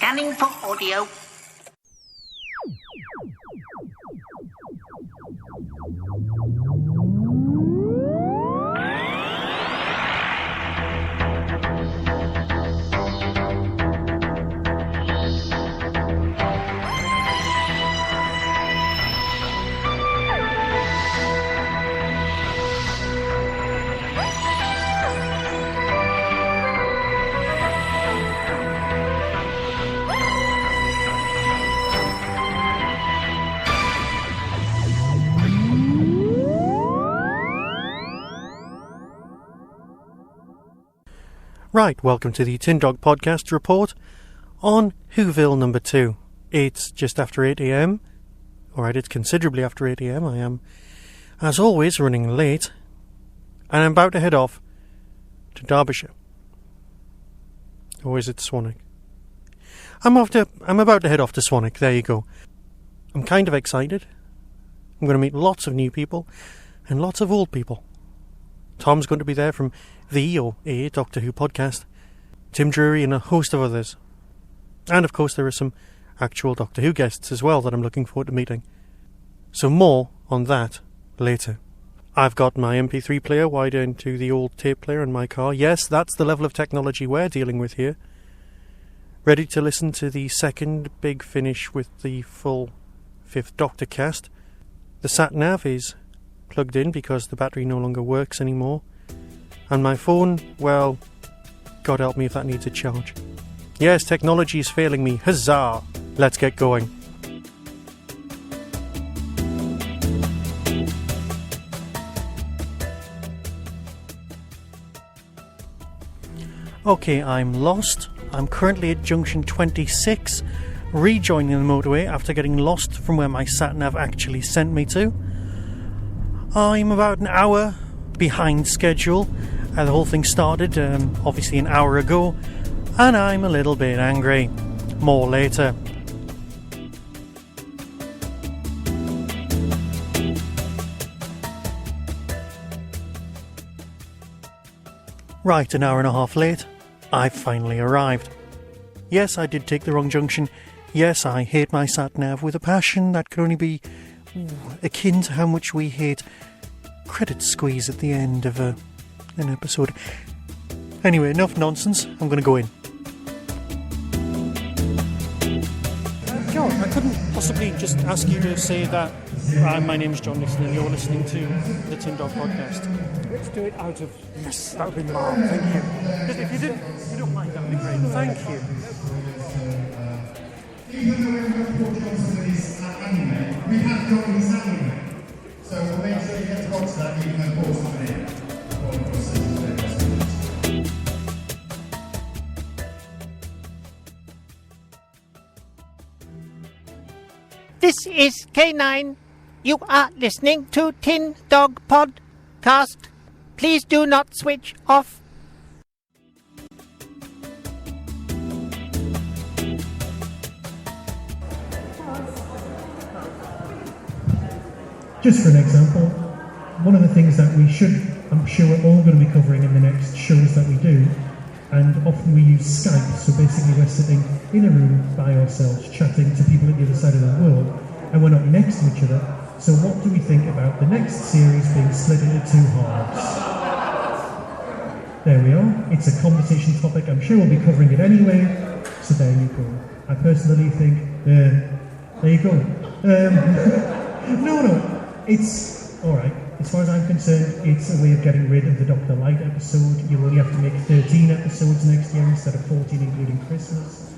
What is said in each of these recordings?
Scanning for audio. Right, welcome to the Tin Dog Podcast report on Whoville number 2. It's just after 8 AM. Alright, it's considerably after 8 AM. I am, as always, running late. And I'm about to head off to Derbyshire. Or is it Swanwick? I'm about to head off to Swanwick, there you go. I'm kind of excited. I'm going to meet lots of new people and lots of old people. Tom's going to be there from the or a Doctor Who podcast, Tim Drury and a host of others. And of course there are some actual Doctor Who guests as well that I'm looking forward to meeting. So more on that later. I've got my MP3 player wired into the old tape player in my car. Yes, that's the level of technology we're dealing with here. Ready to listen to the second big finish with the full 5th Doctor cast. The sat-nav is plugged in because the battery no longer works anymore. And my phone, well, God help me if that needs a charge. Yes, technology is failing me. Huzzah! Let's get going. Okay, I'm lost. I'm currently at junction 26, rejoining the motorway after getting lost from where my sat-nav actually sent me to. I'm about an hour behind schedule. The whole thing started obviously an hour ago, and I'm a little bit angry. More later. Right, an hour and a half late, I've finally arrived. Yes, I did take the wrong junction. Yes, I hate my sat-nav with a passion that could only be akin to how much we hate credit squeeze at the end of an episode. Anyway, enough nonsense. I'm going to go in. John, I couldn't possibly just ask you to say that my name's John Nixon and you're listening to the Tin Dog Podcast. Let's do it out of... Yes, that would be marvellous. Thank you. If you don't mind, that would be great. Thank you. We have got this anyway. So we'll make sure you get to watch that even though Paul's not here. This is K9. You are listening to Tin Dog Podcast. Please do not switch off. Just for an example, one of the things that we should, I'm sure we're all going to be covering in the next shows that we do, and often we use Skype, so basically we're sitting in a room by ourselves chatting to people at the other side of the world, and we're not next to each other. So what do we think about the next series being split into 2 halves? There we are. It's a conversation topic. I'm sure we'll be covering it anyway, so there you go. I personally think, there you go. No. It's alright. As far as I'm concerned, it's a way of getting rid of the Dr. Light episode. You'll only have to make 13 episodes next year instead of 14, including Christmas.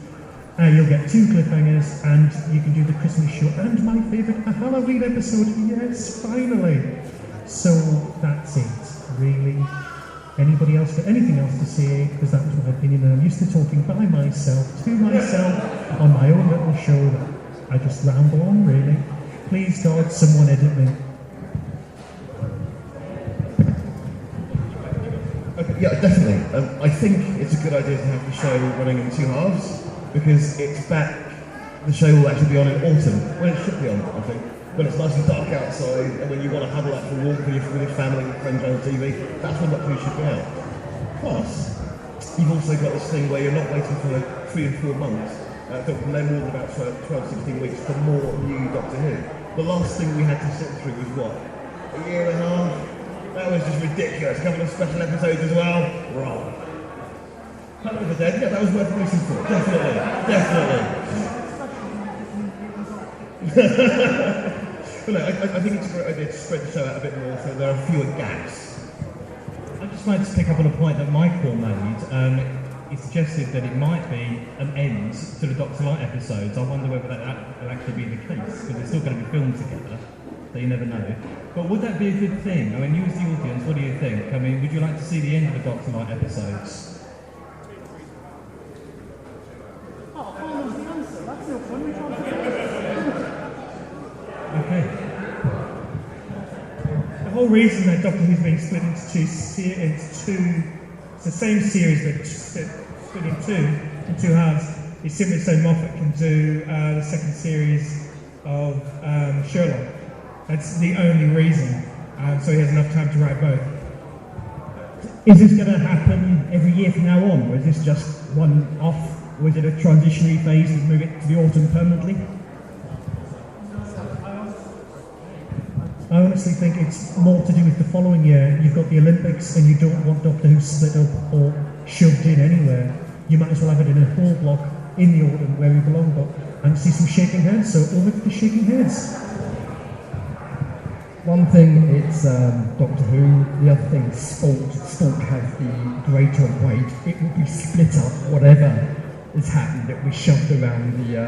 You'll get 2 cliffhangers, and you can do the Christmas show, and my favourite, a Halloween episode. Yes, finally! So, that's it, really. Anybody else got anything else to say? Because that was my opinion, and I'm used to talking by myself, to myself, on my own little show that I just ramble on, really. Please, God, someone edit me. Okay, yeah, definitely. I think it's a good idea to have the show running in 2 halves, because it's back, the show will actually be on in autumn, when it should be on, I think. When it's nice and dark outside, and when you want to huddle up for a walk with your family and friends on TV, that's when Doctor Who should be out. Plus, you've also got this thing where you're not waiting for 3 and 4 months no more than about 12, 16 weeks for more new Doctor Who. The last thing we had to sit through was what? A year and a half? That was just ridiculous. A couple of special episodes as well. Wrong. Planet of the Dead, yeah, that was worth waiting for. Definitely. But no, I think it's a great idea to spread the show out a bit more so there are fewer gaps. I just wanted to pick up on a point that Michael made. He suggested that it might be an end to the Doctor Light episodes. I wonder whether that will actually be the case, because they're still going to be filmed together, so you never know. But would that be a good thing? I mean, you as the audience, what do you think? I mean, would you like to see the end of the Doctor Light episodes? Okay. The whole reason that Doctor Who's being split into two, it's the same series but split in two halves, is simply so Moffat can do the second series of Sherlock. That's the only reason, so he has enough time to write both. Is this going to happen every year from now on, or is this just one off? Or is it a transitionary phase and move it to the autumn permanently? I honestly think it's more to do with the following year. You've got the Olympics and you don't want Doctor Who split up or shoved in anywhere. You might as well have it in a whole block in the autumn where we belong, and see some shaking heads, so over to the shaking heads. One thing, it's Doctor Who. The other thing, sport. Sport has the greater weight. It will be split up, whatever has happened, that we shoved around the... You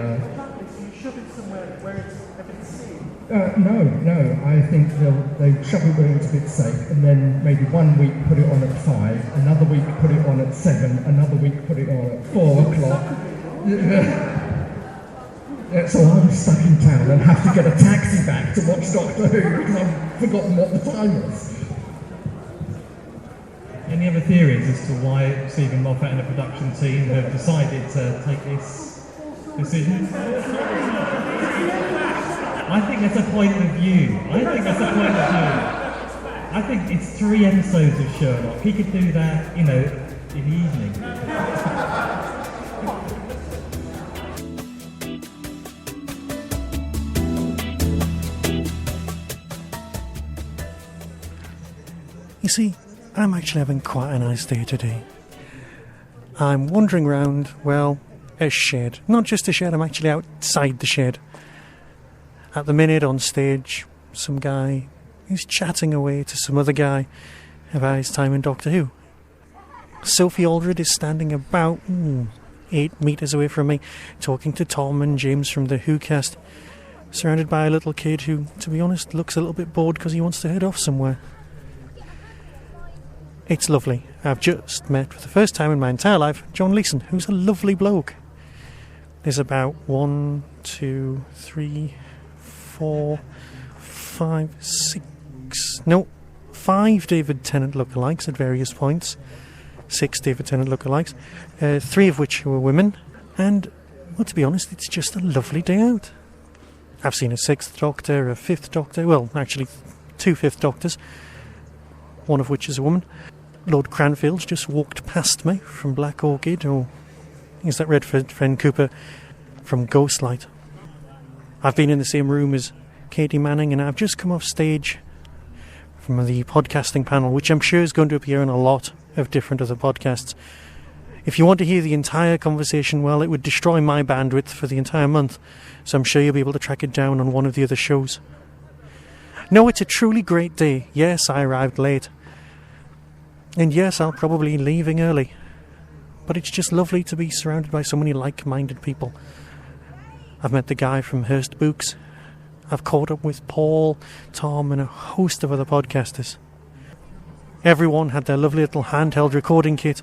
shove it somewhere where it's a bit safe. No. I think they'll shove it where it's a bit safe, and then maybe 1 week put it on at 5, another week put it on at 7, another week put it on at 4 o'clock. So I'm stuck in town and have to get a taxi back to watch Doctor Who because I've forgotten what the time was. Any other theories as to why Stephen Moffat and the production team have decided to take this decision? I think that's a point of view. I think it's 3 episodes of Sherlock. He could do that, in the evening. You see, I'm actually having quite a nice day today. I'm wandering around, a shed. Not just a shed, I'm actually outside the shed. At the minute on stage, some guy is chatting away to some other guy about his time in Doctor Who. Sophie Aldred is standing about 8 metres away from me, talking to Tom and James from the Who cast, surrounded by a little kid who, to be honest, looks a little bit bored because he wants to head off somewhere. It's lovely. I've just met, for the first time in my entire life, John Leeson, who's a lovely bloke. There's about 1, 2, 3, 4, 5, 6... No, 5 David Tennant lookalikes at various points. 6 David Tennant lookalikes. 3 of which were women. And, to be honest, it's just a lovely day out. I've seen a 6th Doctor, a 5th Doctor, well, actually 2 5th Doctors, one of which is a woman. Lord Cranfield's just walked past me from Black Orchid, or is that Redford Cooper from Ghostlight? I've been in the same room as Katie Manning, and I've just come off stage from the podcasting panel, which I'm sure is going to appear in a lot of different other podcasts. If you want to hear the entire conversation, it would destroy my bandwidth for the entire month, so I'm sure you'll be able to track it down on one of the other shows. No, it's a truly great day. Yes, I arrived late. And yes, I'll probably be leaving early. But it's just lovely to be surrounded by so many like-minded people. I've met the guy from Hearst Books. I've caught up with Paul, Tom, and a host of other podcasters. Everyone had their lovely little handheld recording kit,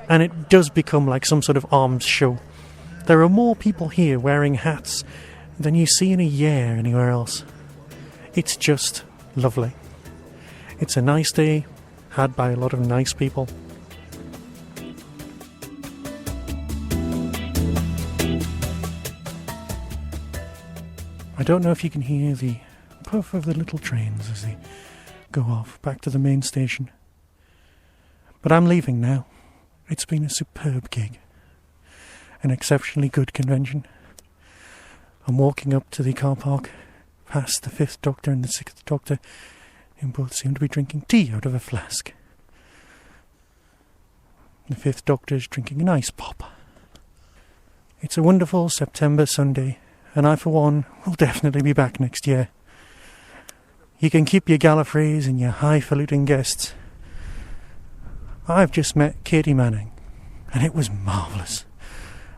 and it does become like some sort of arms show. There are more people here wearing hats than you see in a year anywhere else. It's just lovely. It's a nice day, had by a lot of nice people. I don't know if you can hear the puff of the little trains as they go off back to the main station. But I'm leaving now. It's been a superb gig. An exceptionally good convention. I'm walking up to the car park, past the 5th Doctor and the 6th Doctor, who both seem to be drinking tea out of a flask. The 5th Doctor's drinking an ice pop. It's a wonderful September Sunday, and I, for one, will definitely be back next year. You can keep your Gallifreys and your highfalutin guests. I've just met Katie Manning, and it was marvellous.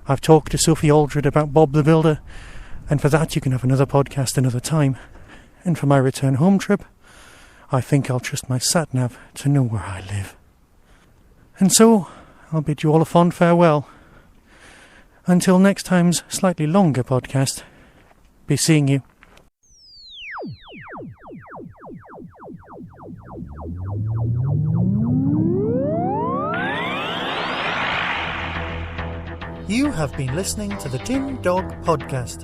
I've talked to Sophie Aldred about Bob the Builder, and for that you can have another podcast another time. And for my return home trip, I think I'll trust my sat-nav to know where I live. And so, I'll bid you all a fond farewell. Until next time's slightly longer podcast, be seeing you. You have been listening to the Tin Dog Podcast.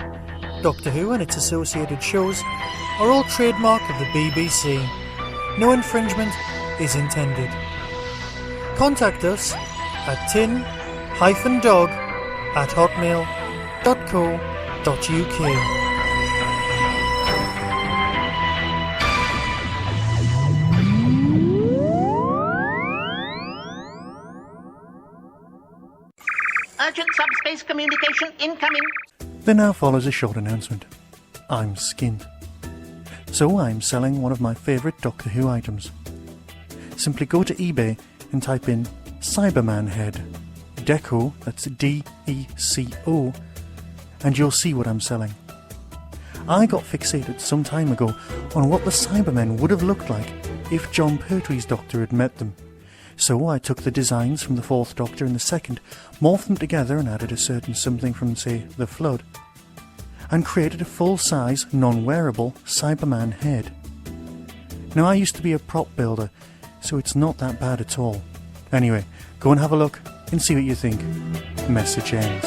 Doctor Who and its associated shows are all trademark of the BBC. No infringement is intended. Contact us at tin-dog@hotmail.co.uk. Urgent subspace communication incoming. There now follows a short announcement. I'm skinned. So I'm selling one of my favourite Doctor Who items. Simply go to eBay and type in Cyberman Head, Deco, that's D-E-C-O, and you'll see what I'm selling. I got fixated some time ago on what the Cybermen would have looked like if John Pertwee's Doctor had met them. So I took the designs from the 4th Doctor and the 2nd, morphed them together and added a certain something from, say, the Flood, and created a full-size, non-wearable Cyberman head. Now, I used to be a prop builder, so it's not that bad at all. Anyway, go and have a look and see what you think. Message ends.